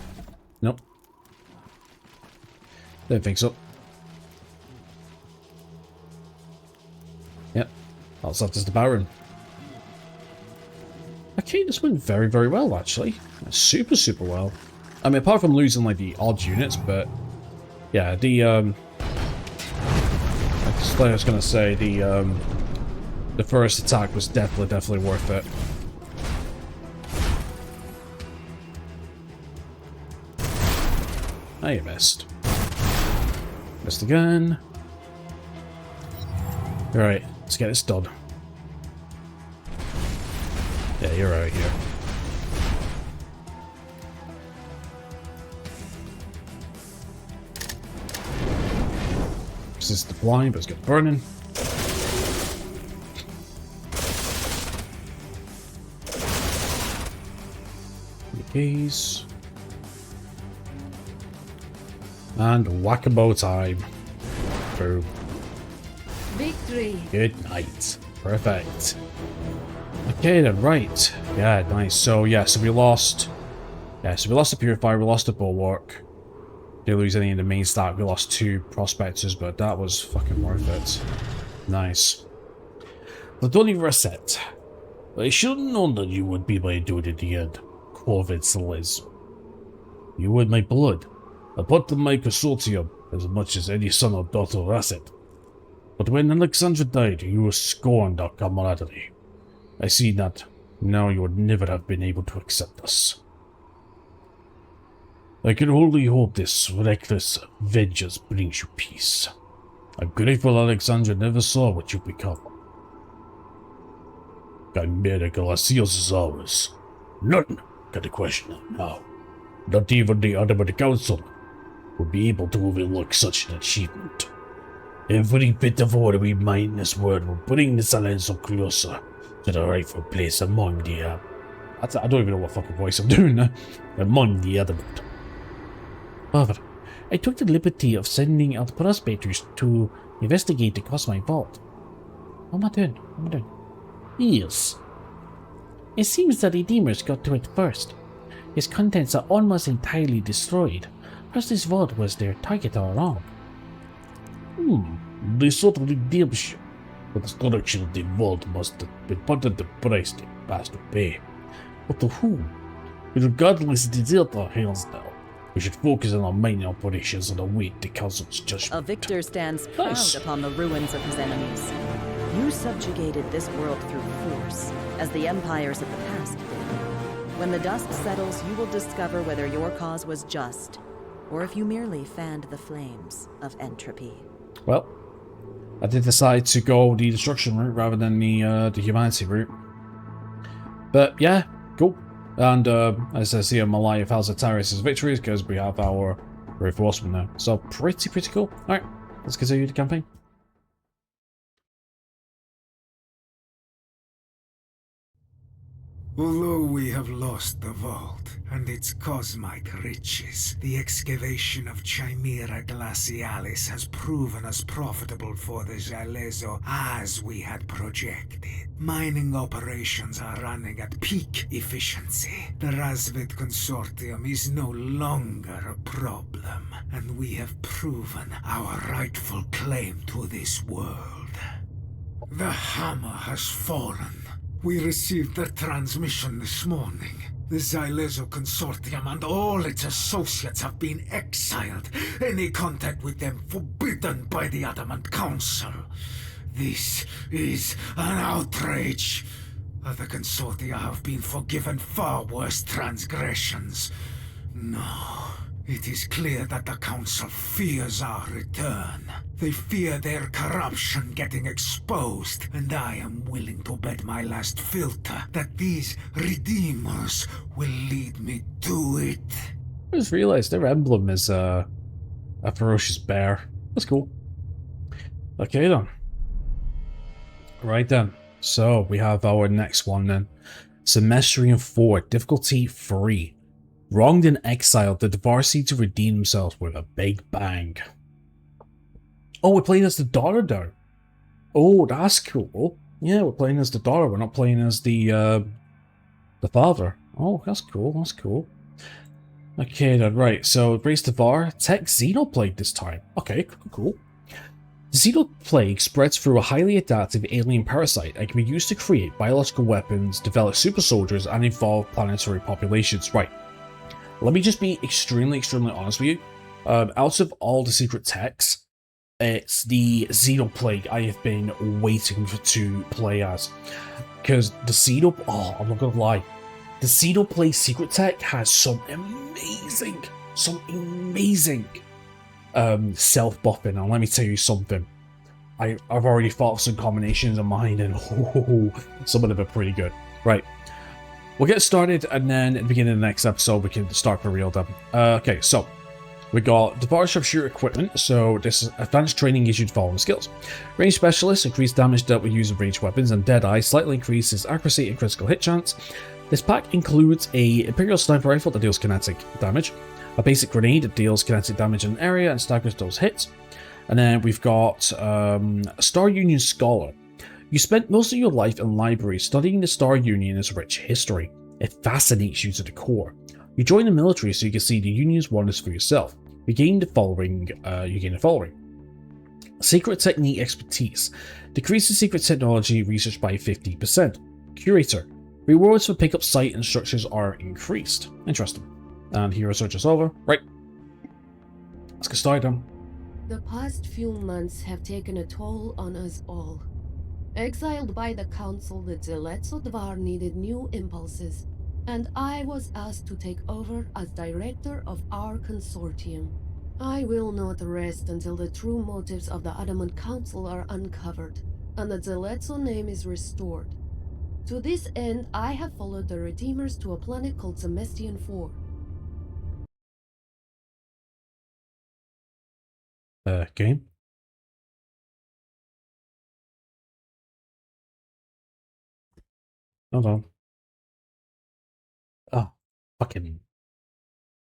Nope. Don't think so. Yep. All that's left is the Baron. Okay, this went very, very well, actually. Super, super well. I mean, apart from losing, like, the odd units, but... Yeah, the, I was gonna say, the first attack was definitely worth it. Ah, you missed. Missed again. Alright, let's get this done. Yeah, you're out here. This is the blind, but it's got burning. The keys. And whack-a-mole time. Boom. Victory. Good night. Perfect. Okay then, right. Yeah, nice. So yeah, so we lost... Yeah, so we lost the Purifier, we lost the Bulwark. Didn't lose any in the main stack, we lost 2 Prospectors, but that was fucking worth it. Nice. But don't even reset. I should have known that you would be my dude at the end. Corvids Liz. You were my blood. I put in my consortium as much as any son or daughter of Asset. But when Alexandra died, you scorned our camaraderie. I see that now you would never have been able to accept us. I can only hope this reckless vengeance brings you peace. I'm grateful Alexandra never saw what you become. Chimera Glacios is ours. None can question it now. Not even the Ottoman Council would be able to overlook such an achievement. Every bit of order we mine in this world will bring this alliance closer to the rightful place among the... I don't even know what fucking voice I'm doing now. Among the other. However, I took the liberty of sending out prospectors to investigate the Cosmite Vault. What am I doing? Yes. It seems the Redeemers got to it first. Its contents are almost entirely destroyed. Perhaps this vault was their target all along. They sought redemption. The destruction of the vault must have been part of the price they passed to pay. But to whom? Regardless of the Delta hands now, we should focus on our mining operations and await the Council's judgment. A victor stands proud upon the ruins of his enemies. You subjugated this world through force, as the empires of the past did. When the dust settles, you will discover whether your cause was just or if you merely fanned the flames of entropy. Well, I did decide to go the destruction route rather than the humanity route. But yeah, cool. And as I see on my life, how's Atarius' victories because we have our reinforcement now. So pretty cool. Alright, let's continue the campaign. Although we have lost the vault and its cosmic riches, the excavation of Chimera Glacialis has proven as profitable for the Zalezo as we had projected. Mining operations are running at peak efficiency. The Razvid Consortium is no longer a problem, and we have proven our rightful claim to this world. The hammer has fallen. We received their transmission this morning. The Zalezo Consortium and all its associates have been exiled. Any contact with them forbidden by the Adamant Council. This is an outrage. Other consortia have been forgiven far worse transgressions. No, it is clear that the Council fears our return. They fear their corruption getting exposed, and I am willing to bet my last filter that these Redeemers will lead me to it. I just realized their emblem is a ferocious bear. That's cool. Okay then. Right then. So we have our next one then. Semestrian 4, difficulty 3. Wronged and exiled, the Devar seek to redeem themselves with a big bang. Oh, we're playing as the daughter though. Oh, that's cool. Yeah, we're playing as the daughter. We're not playing as the father. Oh, that's cool. That's cool. Okay then, right. So Grace Devar, tech Xenoplague this time. Okay, cool. The Xenoplague spreads through a highly adaptive alien parasite and can be used to create biological weapons, develop super soldiers, and evolve planetary populations. Right. Let me just be extremely honest with you. Out of all the secret techs, it's the Xenoplague I have been waiting to play as. Because the I'm not gonna lie. The Xenoplague secret tech has some amazing self-buffing, and let me tell you something. I've already thought of some combinations of mine, and some of them are pretty good. Right. We'll get started, and then at the beginning of the next episode, we can start for real then. Okay, so we got Devar Sharpshooter equipment, so this is advanced training issued following skills. Range Specialist, increased damage dealt with use of ranged weapons, and Deadeye slightly increases accuracy and critical hit chance. This pack includes a Imperial Sniper Rifle that deals kinetic damage, a basic grenade that deals kinetic damage in an area and staggers those hits, and then we've got Star Union Scholar. You spent most of your life in libraries studying the Star Union's rich history. It fascinates you to the core. You join the military so you can see the Union's wonders for yourself. You gain the following. Secret Technique Expertise. Decreases secret technology research by 50%. Curator. Rewards for pickup site and structures are increased. Interesting. And here research is over. Right. Let's get started then. The past few months have taken a toll on us all. Exiled by the Council, the Zalezo Dvar needed new impulses, and I was asked to take over as director of our consortium. I will not rest until the true motives of the Adamant Council are uncovered, and the Zalezo name is restored. To this end, I have followed the Redeemers to a planet called Semestrian 4. Game? Hold on. Oh, fucking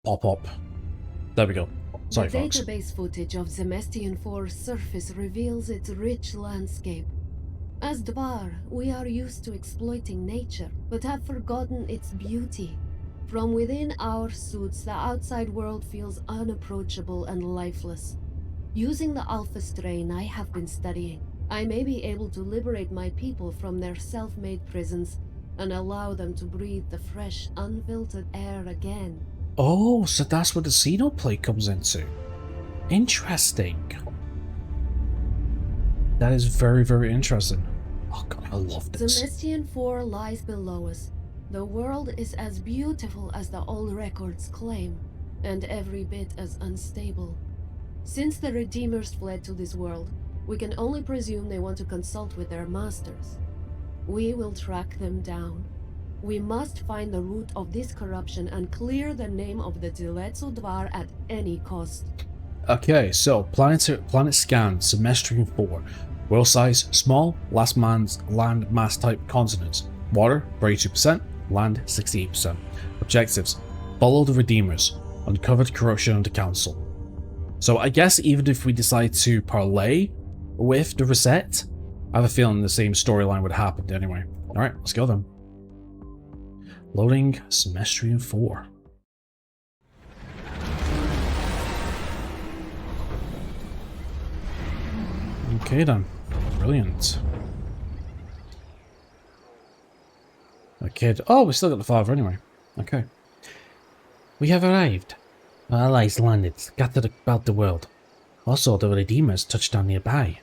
pop. There we go. Sorry, the folks. database footage of Semestrian 4's surface reveals its rich landscape. As Dvar, we are used to exploiting nature, but have forgotten its beauty. From within our suits, the outside world feels unapproachable and lifeless. Using the Alpha strain I have been studying, I may be able to liberate my people from their self-made prisons and allow them to breathe the fresh, unfiltered air again. Oh, so that's where the Xenoplague comes into. Interesting. That is very interesting. Oh god, I love this. Semestrian 4 lies below us. The world is as beautiful as the old records claim. and every bit as unstable. Since the Redeemers fled to this world, we can only presume they want to consult with their masters. We will track them down. We must find the root of this corruption and clear the name of the Diletso Dvar at any cost. Okay, so planet scan, Semestrian 4. World size, small, last man's land mass type continents. Water, 32%, land, 68%. Objectives, follow the Redeemers, uncovered corruption under council. So I guess even if we decide to parlay with the reset, I have a feeling the same storyline would happen anyway. Alright, let's go then. Loading Semestrian 4. Okay then, brilliant. Okay, oh, we still got the father anyway. Okay. We have arrived. Our allies landed, scattered about the world. Also, the Redeemers touched down nearby.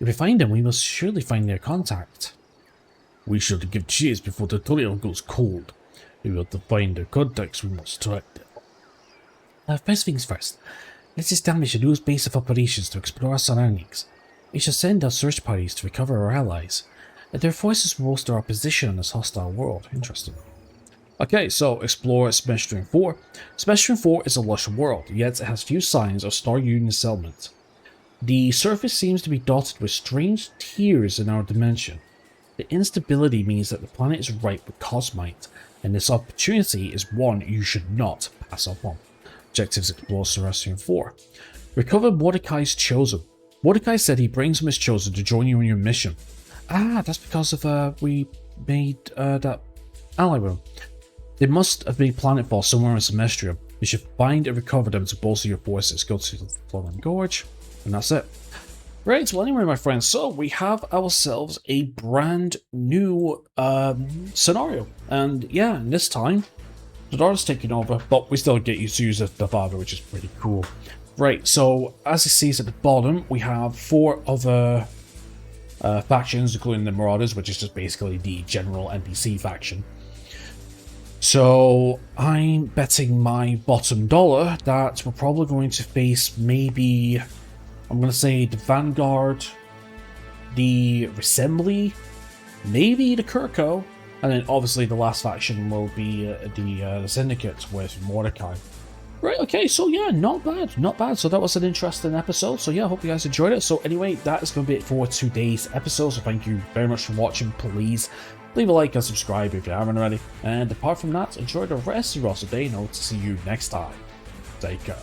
If we find them, we must surely find their contact. We should give chase before the tutorial goes cold. If we want to find their contacts, we must track them. First things first, let's establish a new base of operations to explore our surroundings. We shall send out search parties to recover our allies. Their forces will bolster our position in this hostile world. Interesting. Okay, so explore Semestrian 4. Semestrian 4 is a lush world, yet it has few signs of Star Union settlement. The surface seems to be dotted with strange tiers in our dimension. The instability means that the planet is ripe with cosmite, and this opportunity is one you should not pass up on. Objectives: explore Semestrian 4. Recover Mordecai's Chosen. Mordecai said he brings him his Chosen to join you in your mission. Ah, that's because of we made that ally room. They must have made Planetfall somewhere in Semestria. You should find and recover them to bolster your forces. Go to the Flowing Gorge, and that's it. Right, well anyway my friends, so we have ourselves a brand new scenario. And yeah, this time, the Dark's taking over, but we still get used to use the father, which is pretty cool. Right, so as it says at the bottom, we have 4 other factions, including the Marauders, which is just basically the general NPC faction. So I'm betting my bottom dollar that we're probably going to face maybe, I'm going to say the Vanguard, the Assembly, maybe the Kirko, and then obviously the last faction will be the Syndicate with Mordecai. Right, okay, so yeah, not bad, not bad. So that was an interesting episode. So yeah, I hope you guys enjoyed it. So anyway, that is going to be it for today's episode. So thank you very much for watching. Please leave a like and subscribe if you haven't already. And apart from that, enjoy the rest of your day, and I hope to see you next time. Take care.